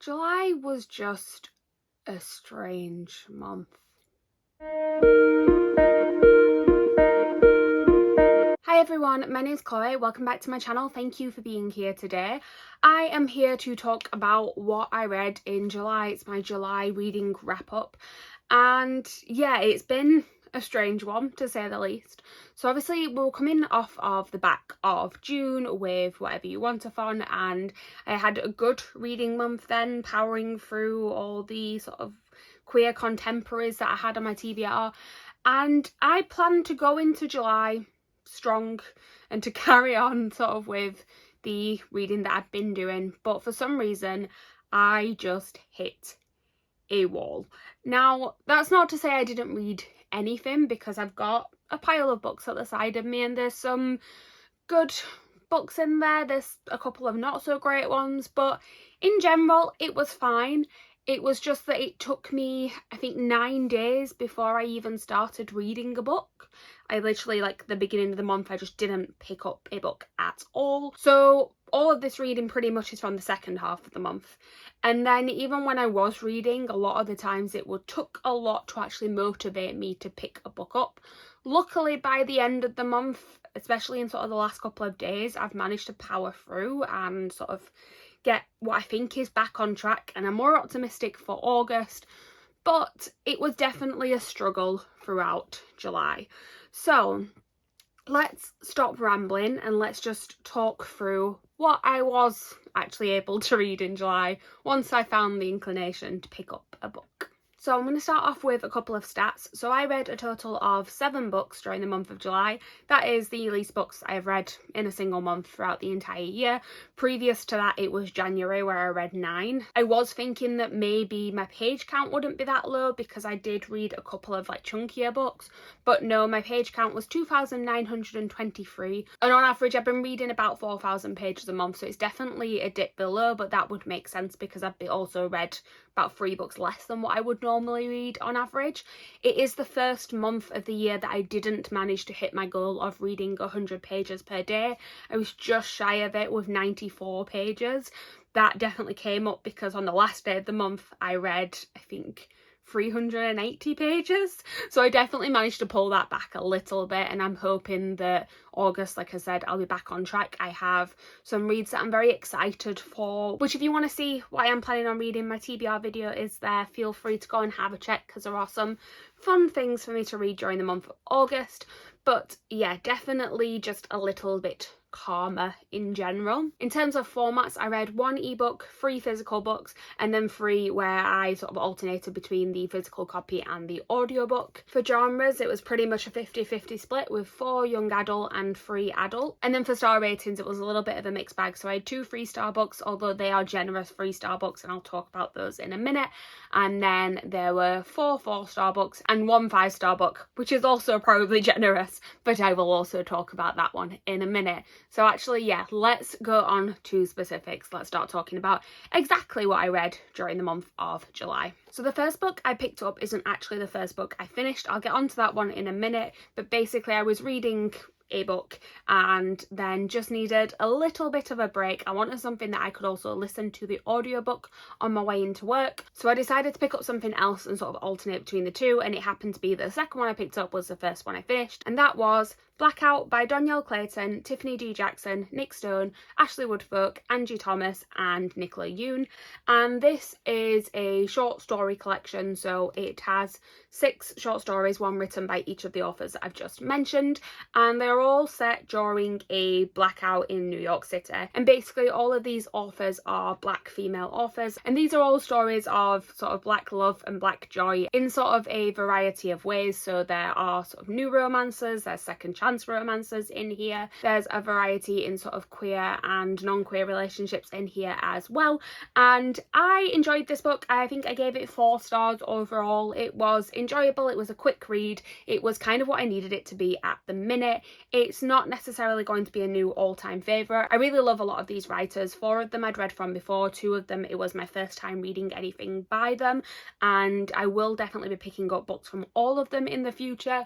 July was just a strange month. Hi everyone, my name is Chloe. Welcome back to my channel. Thank you for being here today. I am here to talk about what I read in July. It's my July reading wrap up. And yeah, it's been a strange one to say the least. So obviously we're coming off of the back of June with Whatever You Want-a-thon, and I had a good reading month then, powering through all the sort of queer contemporaries that I had on my TBR, and I plan to go into July strong and to carry on sort of with the reading that I've been doing, but for some reason I just hit a wall. Now that's not to say I didn't read anything, because I've got a pile of books at the side of me and there's some good books in there, there's a couple of not so great ones, but in general it was fine. It was just that it took me, I think, 9 days before I even started reading a book. I literally, like, the beginning of the month, I just didn't pick up a book at all. So all of this reading pretty much is from the second half of the month. And then even when I was reading, a lot of the times it took a lot to actually motivate me to pick a book up. Luckily, by the end of the month, especially in sort of the last couple of days, I've managed to power through and sort of get what I think is back on track, and I'm more optimistic for August, but it was definitely a struggle throughout July. So let's stop rambling and let's just talk through what I was actually able to read in July once I found the inclination to pick up a book. So I'm going to start off with a couple of stats. So I read a total of 7 books during the month of July. That is the least books I've read in a single month throughout the entire year. Previous to that, it was January where I read 9. I was thinking that maybe my page count wouldn't be that low because I did read a couple of like chunkier books, but no, my page count was 2,923. And on average, I've been reading about 4,000 pages a month, so it's definitely a dip below, but that would make sense because I've also read about 3 books less than what I would normally read on average. It is the first month of the year that I didn't manage to hit my goal of reading 100 pages per day. I was just shy of it with 94 pages. That definitely came up because on the last day of the month I read, I think, 380 pages, so I definitely managed to pull that back a little bit, and I'm hoping that August, like I said, I'll be back on track. I have some reads that I'm very excited for, which if you want to see what I am planning on reading, my TBR video is there. Feel free to go and have a check because there are some fun things for me to read during the month of August. But yeah, definitely just a little bit calmer in general. In terms of formats, I read 1 ebook, 3 physical books, and then 3 where I sort of alternated between the physical copy and the audiobook. For genres, it was pretty much a 50-50 split with 4 young adult and 3 adult. And then for star ratings, it was a little bit of a mixed bag. So I had 2 3-star books, although they are generous 3-star books, and I'll talk about those in a minute. And then there were 4 4-star books and 1 5-star book, which is also probably generous, but I will also talk about that one in a minute. So actually, yeah, let's go on to specifics. Let's start talking about exactly what I read during the month of July. So the first book I picked up isn't actually the first book I finished. I'll get onto that one in a minute, but basically I was reading a book and then just needed a little bit of a break. I wanted something that I could also listen to the audiobook on my way into work, so I decided to pick up something else and sort of alternate between the two, and it happened to be that the second one I picked up was the first one I finished, and that was Blackout by Donielle Clayton, Tiffany D. Jackson, Nick Stone, Ashley Woodfolk, Angie Thomas and Nicola Yoon. And this is a short story collection, so it has 6 short stories, one written by each of the authors that I've just mentioned, and they're all set during a blackout in New York City. And basically all of these authors are Black female authors, and these are all stories of sort of Black love and Black joy in sort of a variety of ways. So there are sort of new romances, there's second chance romances in here, there's a variety in sort of queer and non-queer relationships in here as well, and I enjoyed this book. I think I gave it 4 stars overall. It was enjoyable, it was a quick read, it was kind of what I needed it to be at the minute. It's not necessarily going to be a new all-time favourite. I really love a lot of these writers. 4 of them I'd read from before, 2 of them it was my first time reading anything by them, and I will definitely be picking up books from all of them in the future,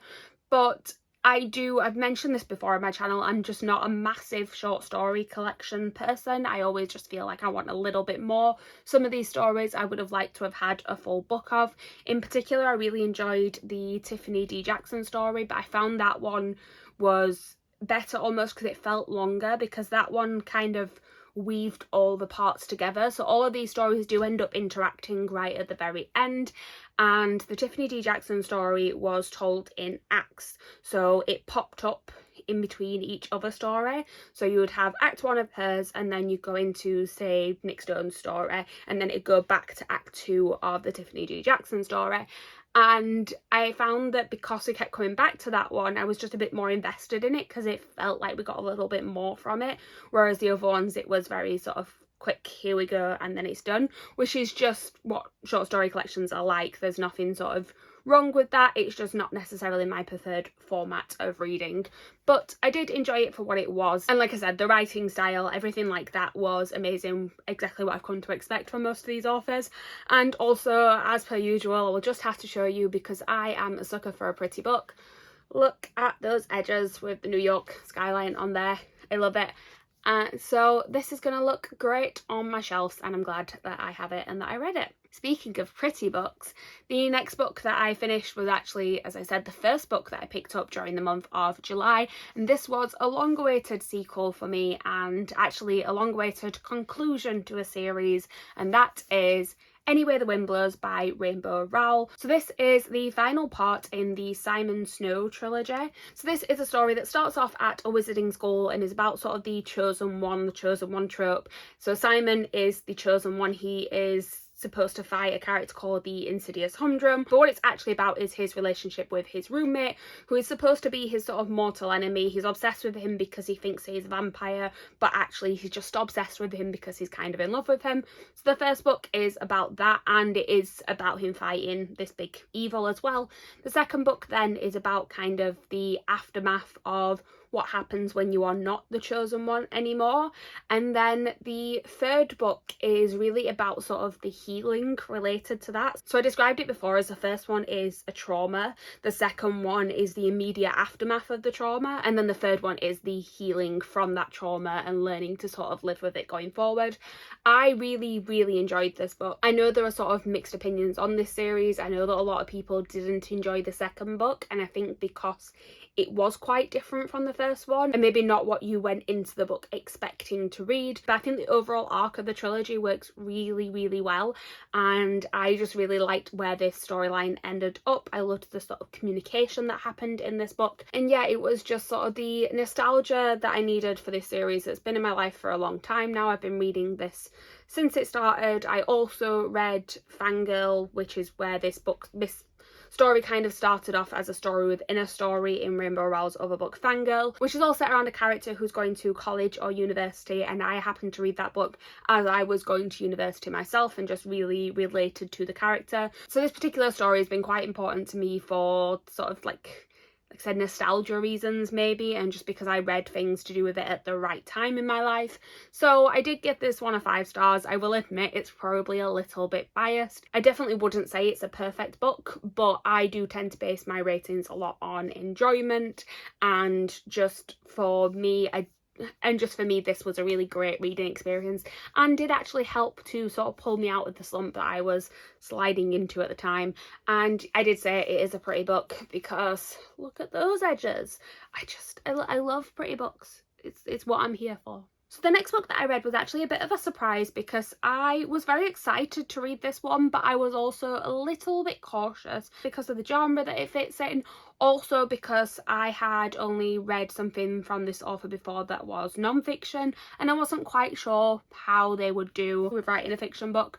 but I've mentioned this before on my channel, I'm just not a massive short story collection person. I always just feel like I want a little bit more. Some of these stories I would have liked to have had a full book of. In particular, I really enjoyed the Tiffany D. Jackson story, but I found that one was better almost because it felt longer, because that one kind of weaved all the parts together. So all of these stories do end up interacting right at the very end, and the Tiffany D. Jackson story was told in acts, so it popped up in between each other story. So you would have act 1 of hers, and then you go into, say, Nick Stone's story, and then it'd go back to act 2 of the Tiffany D. Jackson story. And I found that because we kept coming back to that one, I was just a bit more invested in it, because it felt like we got a little bit more from it, whereas the other ones, it was very sort of quick, here we go, and then it's done, which is just what short story collections are like. There's nothing sort of wrong with that, it's just not necessarily my preferred format of reading. But I did enjoy it for what it was, and like I said, the writing style, everything like that was amazing, exactly what I've come to expect from most of these authors. And also, as per usual, I will just have to show you, because I am a sucker for a pretty book. Look at those edges with the New York skyline on there, I love it. So this is going to look great on my shelves, and I'm glad that I have it and that I read it. Speaking of pretty books, the next book that I finished was actually, as I said, the first book that I picked up during the month of July, and this was a long-awaited sequel for me, and actually a long-awaited conclusion to a series, and that is Anyway the Wind Blows by Rainbow Rowell. So this is the final part in the Simon Snow trilogy. So this is a story that starts off at a wizarding school and is about sort of the chosen one trope. So Simon is the chosen one. He is supposed to fight a character called the Insidious Humdrum, but what it's actually about is his relationship with his roommate, who is supposed to be his sort of mortal enemy. He's obsessed with him because he thinks he's a vampire, but actually he's just obsessed with him because he's kind of in love with him. So the first book is about that, and it is about him fighting this big evil as well. The second book then is about kind of the aftermath of what happens when you are not the chosen one anymore. And then the third book is really about sort of the healing related to that. So I described it before as the first one is a trauma, the second one is the immediate aftermath of the trauma, and then the third one is the healing from that trauma and learning to sort of live with it going forward. I really enjoyed this book. I know there are sort of mixed opinions on this series. I know that a lot of people didn't enjoy the second book, and I think because it was quite different from the first one, and maybe not what you went into the book expecting to read. But I think the overall arc of the trilogy works really well, and I just really liked where this storyline ended up. I loved the sort of communication that happened in this book, and yeah, it was just sort of the nostalgia that I needed for this series. It's been in my life for a long time now. I've been reading this since it started. I also read Fangirl, which is where this story kind of started off as a story within a story in Rainbow Rowell's other book, Fangirl, which is all set around a character who's going to college or university, and I happened to read that book as I was going to university myself and just really related to the character. So this particular story has been quite important to me for sort of like I said, nostalgia reasons maybe, and just because I read things to do with it at the right time in my life. So I did give this one a 5 stars. I will admit it's probably a little bit biased. I definitely wouldn't say it's a perfect book, but I do tend to base my ratings a lot on enjoyment, and just for me, this was a really great reading experience, and did actually help to sort of pull me out of the slump that I was sliding into at the time. And I did say it is a pretty book because look at those edges. I love pretty books. It's what I'm here for. So the next book that I read was actually a bit of a surprise, because I was very excited to read this one, but I was also a little bit cautious because of the genre that it fits in. Also because I had only read something from this author before that was non-fiction, and I wasn't quite sure how they would do with writing a fiction book.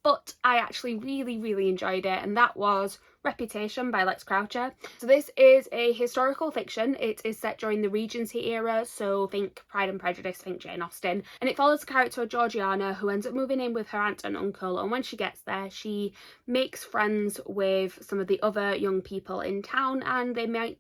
But I actually really enjoyed it, and that was Reputation by Lex Croucher. So this is a historical fiction. It is set during the Regency era, so think Pride and Prejudice, think Jane Austen, and it follows the character of Georgiana, who ends up moving in with her aunt and uncle, and when she gets there she makes friends with some of the other young people in town, and they might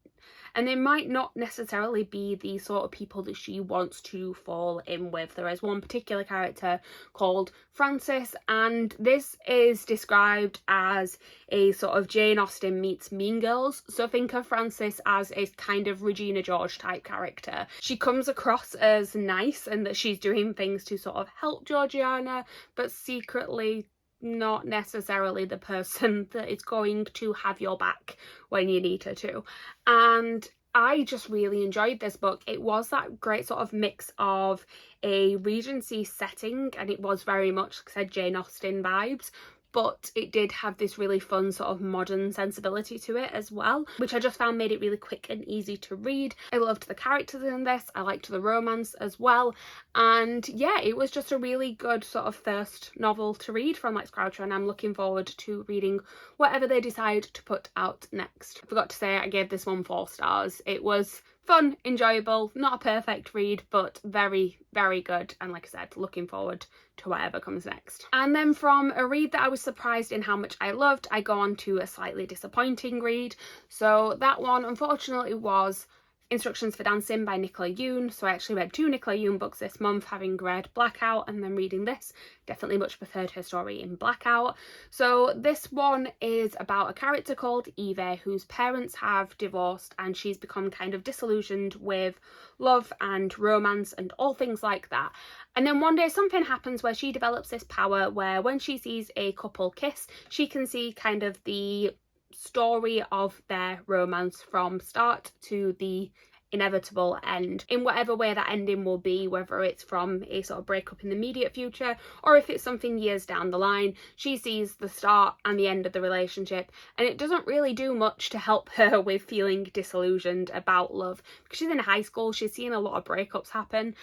and they might not necessarily be the sort of people that she wants to fall in with. There is one particular character called Frances, and this is described as a sort of Jane Austen meets Mean Girls. So think of Frances as a kind of Regina George type character. She comes across as nice and that she's doing things to sort of help Georgiana, but secretly not necessarily the person that is going to have your back when you need her to. And I just really enjoyed this book. It was that great sort of mix of a Regency setting, and it was very much, like I said, Jane Austen vibes, but it did have this really fun sort of modern sensibility to it as well, which I just found made it really quick and easy to read. I loved the characters in this, I liked the romance as well, and yeah, it was just a really good sort of first novel to read from Lex Croucher, and I'm looking forward to reading whatever they decide to put out next. I forgot to say I gave this one 4 stars. It was fun, enjoyable, not a perfect read, but very, very good, and like I said, looking forward to whatever comes next. And then from a read that I was surprised in how much I loved, I go on to a slightly disappointing read. So that one unfortunately was Instructions for Dancing by Nicola Yoon. So I actually read 2 Nicola Yoon books this month, having read Blackout and then reading this. Definitely much preferred her story in Blackout. So this one is about a character called Eve whose parents have divorced, and she's become kind of disillusioned with love and romance and all things like that. And then one day something happens where she develops this power where when she sees a couple kiss, she can see kind of the story of their romance from start to the inevitable end, in whatever way that ending will be, whether it's from a sort of breakup in the immediate future or if it's something years down the line. She sees the start and the end of the relationship, and it doesn't really do much to help her with feeling disillusioned about love, because she's in high school, she's seen a lot of breakups happen.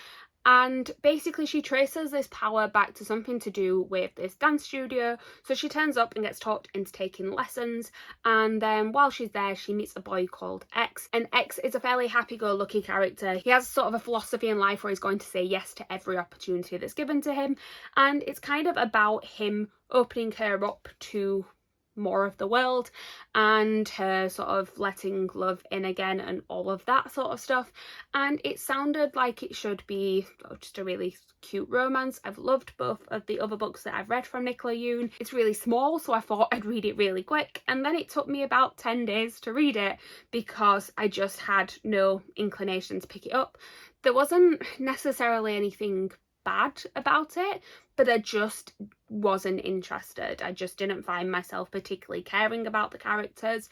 And basically she traces this power back to something to do with this dance studio. So she turns up and gets talked into taking lessons, and then while she's there she meets a boy called X, and X is a fairly happy-go-lucky character. He has sort of a philosophy in life where he's going to say yes to every opportunity that's given to him, and it's kind of about him opening her up to more of the world and her sort of letting love in again and all of that sort of stuff. And it sounded like it should be just a really cute romance. I've loved both of the other books that I've read from Nicola Yoon. It's really small, so I thought I'd read it really quick, and then it took me about 10 days to read it because I just had no inclination to pick it up. There wasn't necessarily anything bad about it, but I just wasn't interested. I just didn't find myself particularly caring about the characters.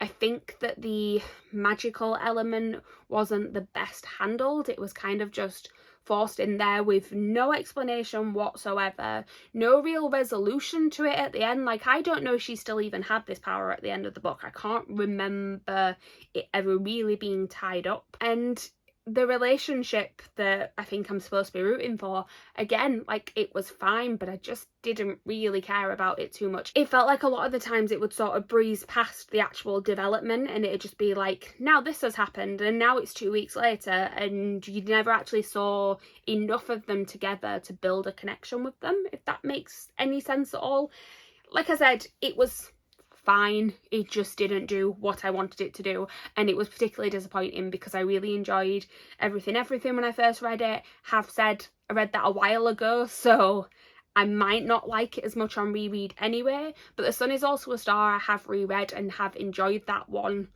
I think that the magical element wasn't the best handled. It was kind of just forced in there with no explanation whatsoever, no real resolution to it at the end. Like, I don't know if she still even had this power at the end of the book. I can't remember it ever really being tied up. And the relationship that I think I'm supposed to be rooting for, again, like, it was fine, but I just didn't really care about it too much. It felt like a lot of the times it would sort of breeze past the actual development, and it'd just be like, now this has happened and now it's 2 weeks later, and you never actually saw enough of them together to build a connection with them, if that makes any sense at all. Like I said, it was fine, it just didn't do what I wanted it to do, and it was particularly disappointing because I really enjoyed everything when I first read it. Have said I read that a while ago, so I might not like it as much on reread anyway, but The Sun Is Also a Star I have reread and have enjoyed that one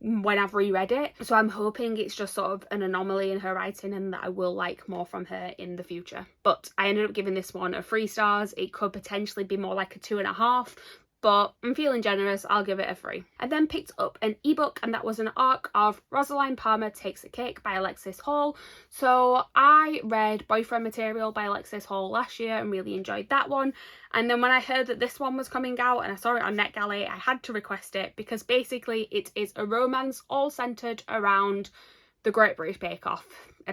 when I've reread it, so I'm hoping it's just sort of an anomaly in her writing and that I will like more from her in the future. But I ended up giving this one a 3 stars. It could potentially be more like a 2.5, but I'm feeling generous, I'll give it a 3. I then picked up an ebook, and that was an arc of Rosaline Palmer Takes a Cake by Alexis Hall. So I read Boyfriend Material by Alexis Hall last year and really enjoyed that one. And then when I heard that this one was coming out and I saw it on NetGalley, I had to request it because basically it is a romance all centred around the Great British Bake Off.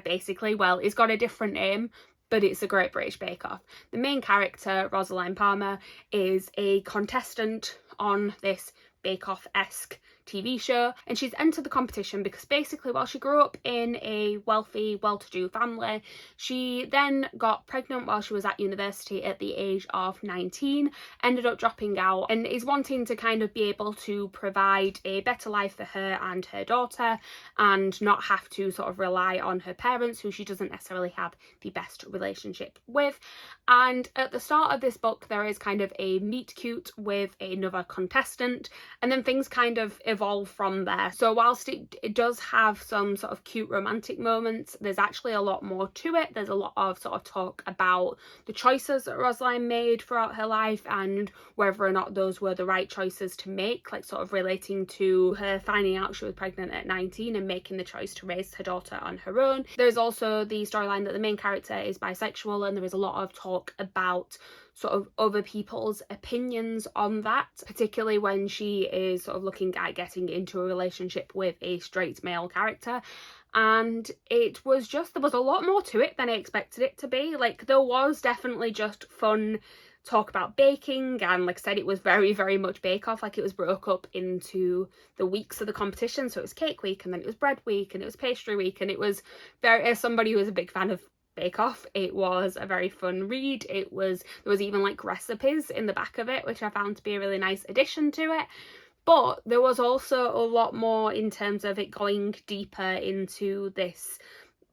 Basically, well, it's got a different name, but it's a Great British Bake Off. The main character, Rosaline Palmer, is a contestant on this Bake Off-esque TV show, and she's entered the competition because basically while she grew up in a wealthy, well-to-do family, she then got pregnant while she was at university at the age of 19, ended up dropping out, and is wanting to kind of be able to provide a better life for her and her daughter and not have to sort of rely on her parents, who she doesn't necessarily have the best relationship with. And at the start of this book there is kind of a meet cute with another contestant, and then things kind of evolve from there. So whilst it does have some sort of cute romantic moments, there's actually a lot more to it. There's a lot of sort of talk about the choices that Rosaline made throughout her life and whether or not those were the right choices to make, like sort of relating to her finding out she was pregnant at 19 and making the choice to raise her daughter on her own. There's also the storyline that the main character is bisexual, and there is a lot of talk about sort of other people's opinions on that, particularly when she is sort of looking at getting into a relationship with a straight male character. And it was just, there was a lot more to it than I expected it to be. Like, there was definitely just fun talk about baking, and like I said, it was very, very much Bake Off. Like, it was broke up into the weeks of the competition, so it was cake week, and then it was bread week, and it was pastry week, and it was very, as somebody who was a big fan of Bake Off, it was a very fun read. There was even like recipes in the back of it, which I found to be a really nice addition to it. But there was also a lot more in terms of it going deeper into this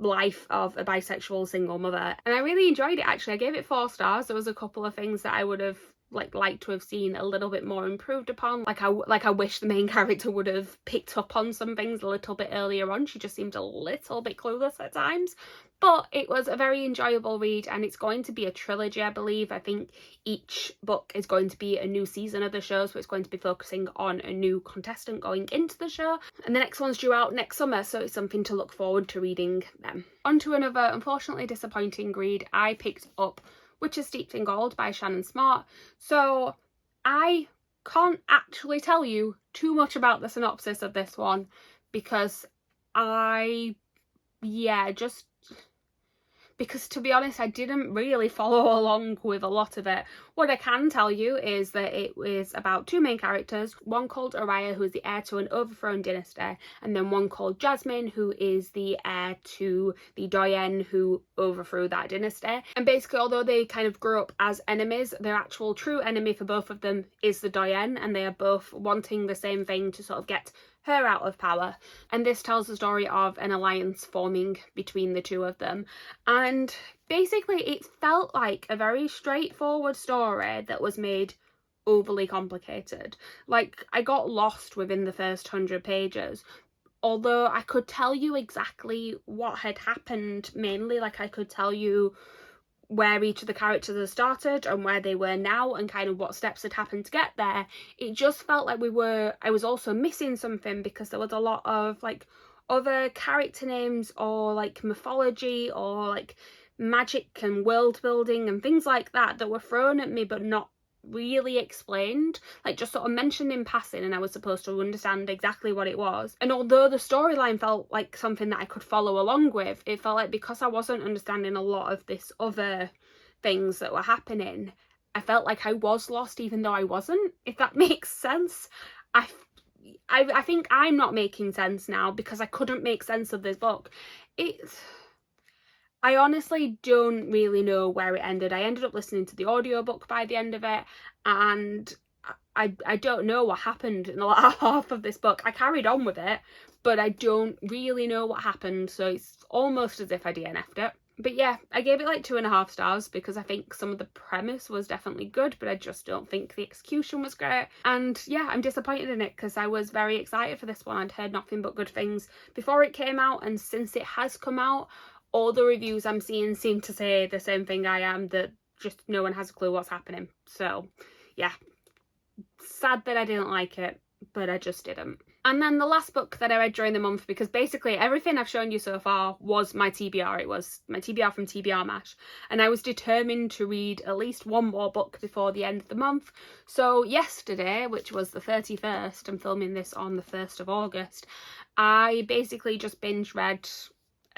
life of a bisexual single mother, and I really enjoyed it. Actually, I gave it 4 stars. There was a couple of things that I would have liked to have seen a little bit more improved upon. I wish the main character would have picked up on some things a little bit earlier on. She just seemed a little bit clueless at times. But it was a very enjoyable read, and it's going to be a trilogy, I believe. I think each book is going to be a new season of the show, so it's going to be focusing on a new contestant going into the show. And the next one's due out next summer, so it's something to look forward to reading them. On to another unfortunately disappointing read. I picked up Witches Steeped in Gold by Shannon Smart. So I can't actually tell you too much about the synopsis of this one because because to be honest, I didn't really follow along with a lot of it. What I can tell you is that it was about 2 main characters, one called Araya, who is the heir to an overthrown dynasty, and then one called Jasmine, who is the heir to the doyen who overthrew that dynasty. And basically, although they kind of grew up as enemies, their actual true enemy for both of them is the doyen, and they are both wanting the same thing to sort of get her out of power. And this tells the story of an alliance forming between the 2 of them. And basically it felt like a very straightforward story that was made overly complicated. Like, I got lost within the first 100 pages. Although I could tell you exactly what had happened mainly, like I could tell you where each of the characters had started and where they were now and kind of what steps had happened to get there. It just felt like I was also missing something because there was a lot of like other character names or like mythology or like magic and world building and things like that that were thrown at me but not really explained, like just sort of mentioned in passing, and I was supposed to understand exactly what it was. And although the storyline felt like something that I could follow along with, it felt like because I wasn't understanding a lot of this other things that were happening, I felt like I was lost even though I wasn't, if that makes sense. I think I'm not making sense now because I couldn't make sense of this book. I honestly don't really know where it ended. I ended up listening to the audiobook by the end of it, and I don't know what happened in the latter half of this book. I carried on with it, but I don't really know what happened, so it's almost as if I DNF'd it. But yeah, I gave it like 2.5 stars because I think some of the premise was definitely good, but I just don't think the execution was great. And yeah, I'm disappointed in it because I was very excited for this one. I'd heard nothing but good things before it came out, and since it has come out, all the reviews I'm seeing seem to say the same thing I am, that just no one has a clue what's happening. So yeah, sad that I didn't like it, but I just didn't. And then the last book that I read during the month, because basically everything I've shown you so far was my TBR. It was my TBR from TBR Mash, and I was determined to read at least one more book before the end of the month. So yesterday, which was the 31st, I'm filming this on the 1st of August, I basically just binge read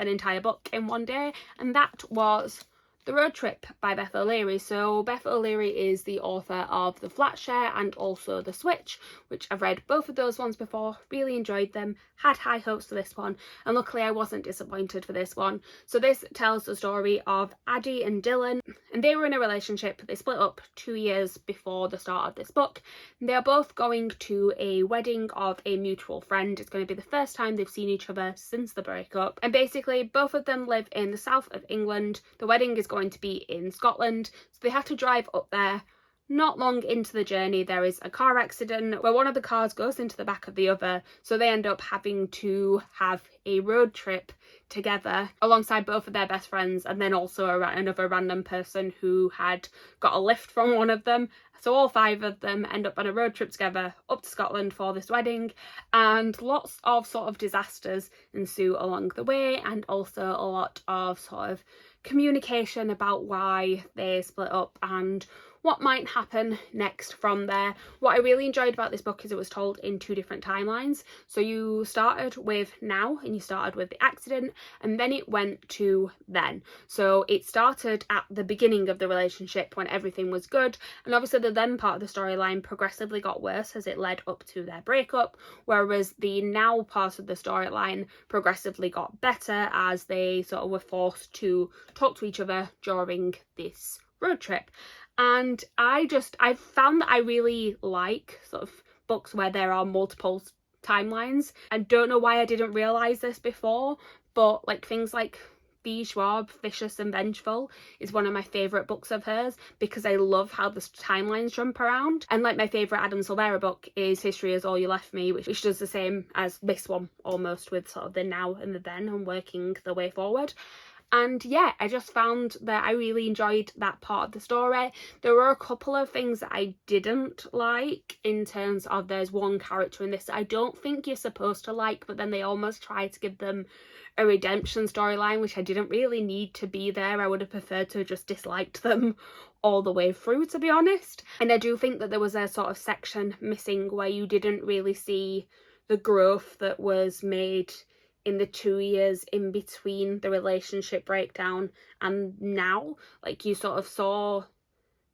an entire book in one day, and that was The Road Trip by Beth O'Leary. So Beth O'Leary is the author of The Flatshare and also The Switch, which I've read both of those ones before, really enjoyed them, had high hopes for this one, and luckily I wasn't disappointed for this one. So this tells the story of Addie and Dylan, and they were in a relationship. They split up 2 years before the start of this book. They are both going to a wedding of a mutual friend. It's going to be the first time they've seen each other since the breakup, and basically both of them live in the south of England. The wedding is going to be in Scotland, so they have to drive up there. Not long into the journey, there is a car accident where one of the cars goes into the back of the other, so they end up having to have a road trip together alongside both of their best friends, and then also another random person who had got a lift from one of them. So all 5 of them end up on a road trip together up to Scotland for this wedding, and lots of sort of disasters ensue along the way, and also a lot of sort of communication about why they split up and what might happen next from there. What I really enjoyed about this book is it was told in 2 different timelines. So you started with now, and you started with the accident, and then it went to then. So it started at the beginning of the relationship when everything was good, and obviously the then part of the storyline progressively got worse as it led up to their breakup, whereas the now part of the storyline progressively got better as they sort of were forced to talk to each other during this road trip. And I found that I really like sort of books where there are multiple timelines. I don't know why I didn't realise this before, but like things like V. Schwab, Vicious and Vengeful is one of my favourite books of hers because I love how the timelines jump around. And like my favourite Adam Silvera book is History Is All You Left Me, which does the same as this one almost, with sort of the now and the then and working the way forward. And yeah, I just found that I really enjoyed that part of the story. There were a couple of things that I didn't like, in terms of there's one character in this that I don't think you're supposed to like, but then they almost try to give them a redemption storyline, which I didn't really need to be there. I would have preferred to have just disliked them all the way through, to be honest. And I do think that there was a sort of section missing where you didn't really see the growth that was made in the 2 years in between the relationship breakdown and now. Like you sort of saw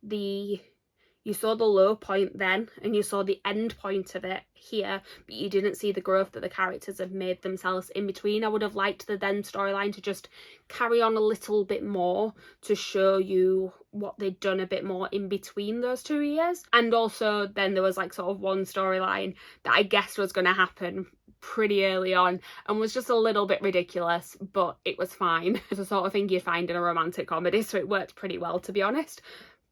the low point then, and you saw the end point of it here, but you didn't see the growth that the characters have made themselves in between. I would have liked the then storyline to just carry on a little bit more to show you what they'd done a bit more in between those 2 years. And also then there was like sort of one storyline that I guessed was going to happen pretty early on and was just a little bit ridiculous, but it was fine. It's the sort of thing you'd find in a romantic comedy, so it worked pretty well, to be honest.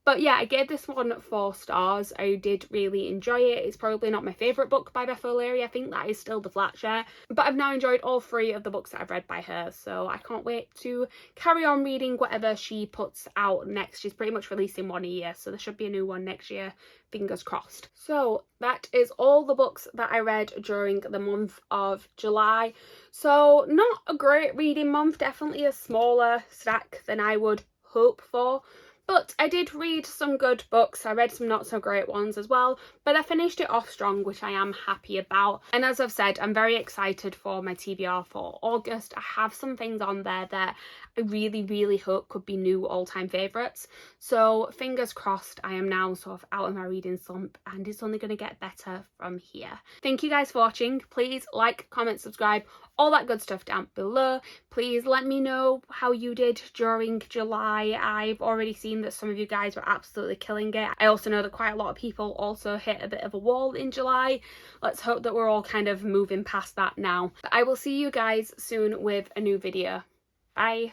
But yeah, I gave this one 4 stars. I did really enjoy it. It's probably not my favourite book by Beth O'Leary. I think that is still The Flatshare. But I've now enjoyed all 3 of the books that I've read by her, so I can't wait to carry on reading whatever she puts out next. She's pretty much releasing one a year, so there should be a new one next year. Fingers crossed. So that is all the books that I read during the month of July. So not a great reading month, definitely a smaller stack than I would hope for. But I did read some good books. I read some not so great ones as well, but I finished it off strong, which I am happy about. And as I've said, I'm very excited for my TBR for August. I have some things on there that I really hope could be new all-time favourites. So fingers crossed, I am now sort of out of my reading slump and it's only going to get better from here. Thank you guys for watching. Please like, comment, subscribe, all that good stuff down below. Please let me know how you did during July. I've already seen that some of you guys were absolutely killing it. I also know that quite a lot of people also hit a bit of a wall in July. Let's hope that we're all kind of moving past that now. But I will see you guys soon with a new video. Bye.